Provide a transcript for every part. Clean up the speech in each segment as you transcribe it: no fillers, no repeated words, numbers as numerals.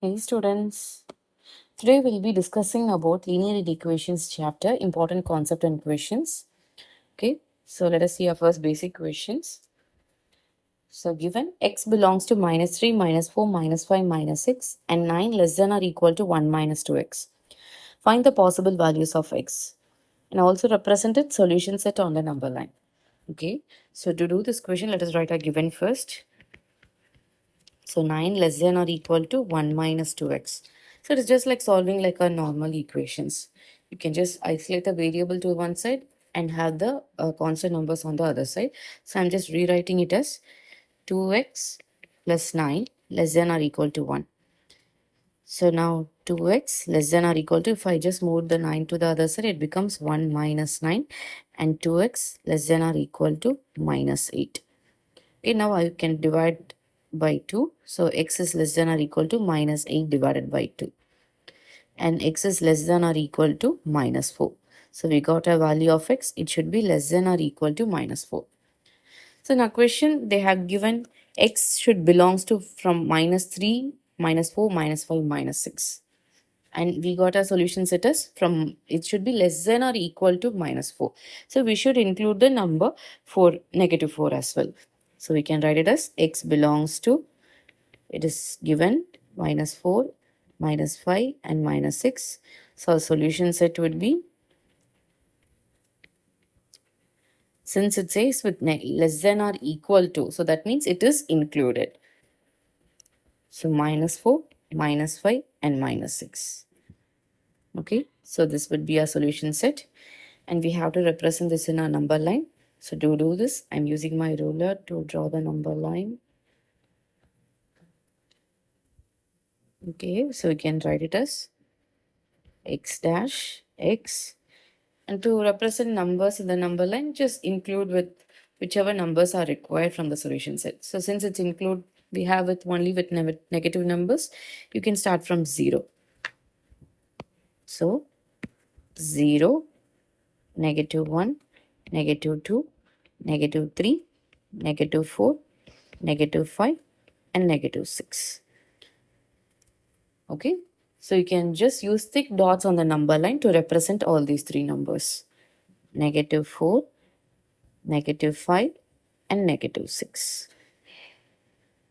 Hey students, today we'll be discussing about linear equations chapter, important concept and questions. Okay, so let us see our first basic questions. So given x belongs to minus 3, minus 4, minus 5, minus 6 and 9 less than or equal to 1 minus 2x. Find the possible values of x and also represent its solution set on the number line. Okay, so to do this question, let us write our given first. So 9 less than or equal to 1 minus 2x. So it's just like solving like our normal equations. You can just isolate the variable to one side and have the constant numbers on the other side. So I'm just rewriting it as 2x plus 9 less than or equal to 1. So now 2x less than or equal to, if I just move the 9 to the other side, it becomes 1 minus 9 and 2x less than or equal to minus 8. Okay, now I can divide by 2. So x is less than or equal to minus 8 divided by 2. And x is less than or equal to minus 4. So we got a value of x. It should be less than or equal to minus 4. So in our question, they have given x should belongs to from minus 3, minus 4, minus 5, minus 6. And we got a solution set as from, it should be less than or equal to minus 4. So we should include the number for negative 4 as well. So we can write it as x belongs to, it is given minus 4, minus 5 and minus 6. So our solution set would be, since it says with less than or equal to, so that means it is included. So minus 4, minus 5 and minus 6. Okay, so this would be our solution set. And we have to represent this in a number line. So to do this, I'm using my ruler to draw the number line. Okay, so we can write it as x dash x. And to represent numbers in the number line, just include with whichever numbers are required from the solution set. So since it's include, we have it only with negative numbers, you can start from 0. So 0, negative 1, negative 2, negative 3, negative 4, negative 5 and negative 6. Okay, so you can just use thick dots on the number line to represent all these three numbers. Negative 4, negative 5 and negative 6.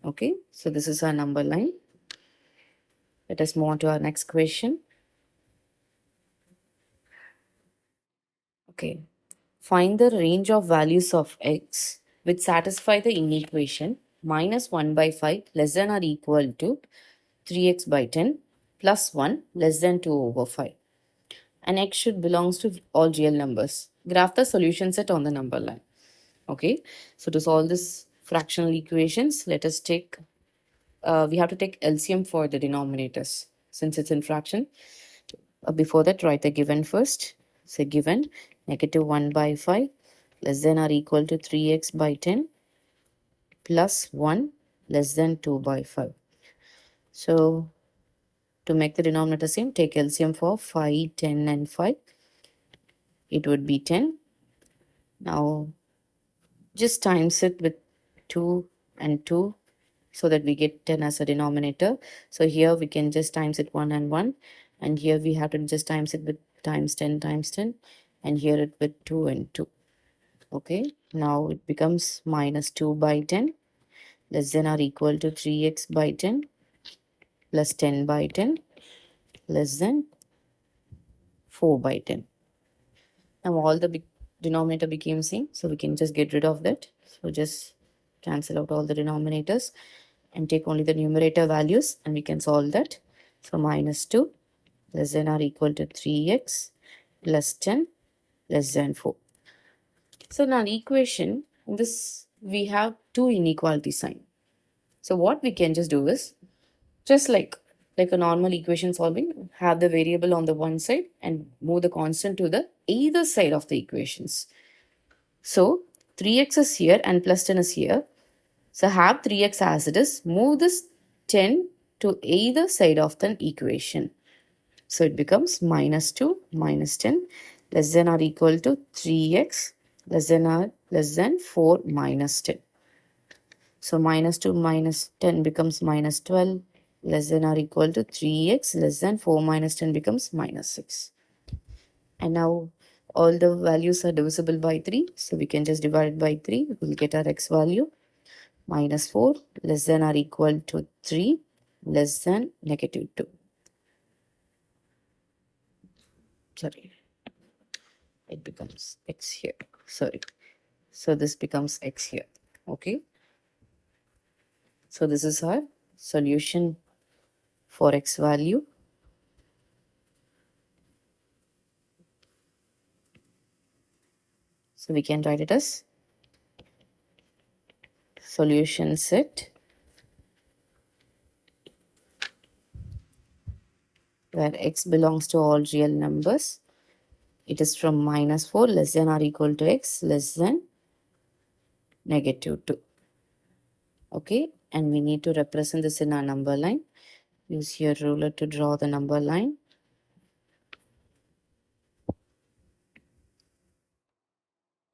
Okay, so this is our number line. Let us move on to our next question. Okay, find the range of values of x which satisfy the inequation minus 1 by 5 less than or equal to 3x by 10 plus 1 less than 2 over 5. And x should belongs to all real numbers. Graph the solution set on the number line. Okay, so to solve this fractional equations, let us take, we have to take LCM for the denominators since it's in fraction. Before that, write the given first. So given negative 1 by 5 less than or equal to 3x by 10 plus 1 less than 2 by 5. So to make the denominator same, take LCM for 5, 10 and 5. It would be 10. Now just times it with 2 and 2 so that we get 10 as a denominator. So here we can just times it 1 and 1. And here we have to just times it with times 10 times 10. And here it with 2 and 2. Okay, now it becomes minus 2 by 10 less than or equal to 3x by 10 plus 10 by 10 less than 4 by 10. Now all the denominator became same, so we can just get rid of that. So just cancel out all the denominators and take only the numerator values and we can solve that. So minus 2 less than or equal to 3x plus 10 less than 4. So in our equation, this we have two inequality sign. So what we can just do is, just like a normal equation solving, have the variable on the one side and move the constant to the either side of the equations. So 3x is here and plus 10 is here. So have 3x as it is, move this 10 to either side of the equation. So it becomes minus 2 minus 10 less than or equal to 3x less than or less than 4 minus 10. So minus 2 minus 10 becomes minus 12. less than or equal to 3x less than 4 minus 10 becomes minus 6. And now all the values are divisible by 3. So we can just divide it by 3. We'll get our x value. Minus 4 less than or equal to 3 less than negative 2. Sorry. It becomes x here. Sorry. So this becomes x here. Okay. So this is our solution for x value. So we can write it as solution set where x belongs to all real numbers. It is from minus 4 less than or equal to x less than negative 2. Okay, and we need to represent this in our number line. Use your ruler to draw the number line.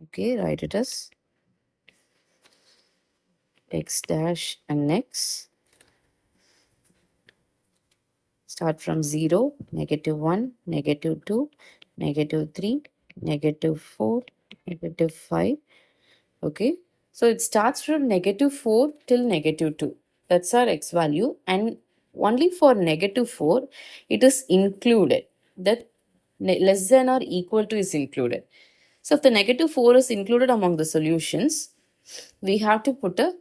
Okay, write it as x dash and x. Start from 0, negative 1, negative 2, negative 3, negative 4, negative 5. Okay, so it starts from negative 4 till negative 2. That's our x value, and only for negative 4 it is included. That less than or equal to is included. So if the negative 4 is included among the solutions, we have to put a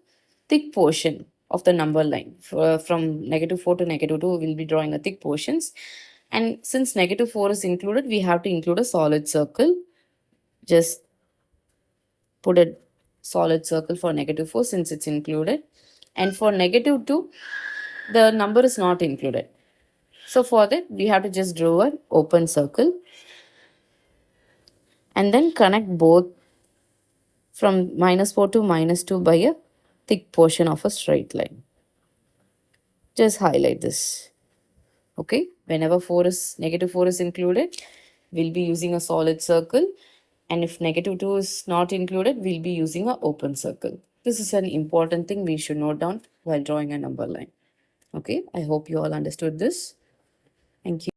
thick portion of the number line. From negative 4 to negative 2, we will be drawing a thick portions. And since negative 4 is included, we have to include a solid circle. Just put a solid circle for negative 4 since it's included. And for negative 2, the number is not included. So for that, we have to just draw an open circle and then connect both from minus 4 to minus 2 by a thick portion of a straight line. Just highlight this. Okay, whenever negative 4 is included, we'll be using a solid circle. And if negative 2 is not included, we'll be using an open circle. This is an important thing we should note down while drawing a number line. Okay, I hope you all understood this. Thank you.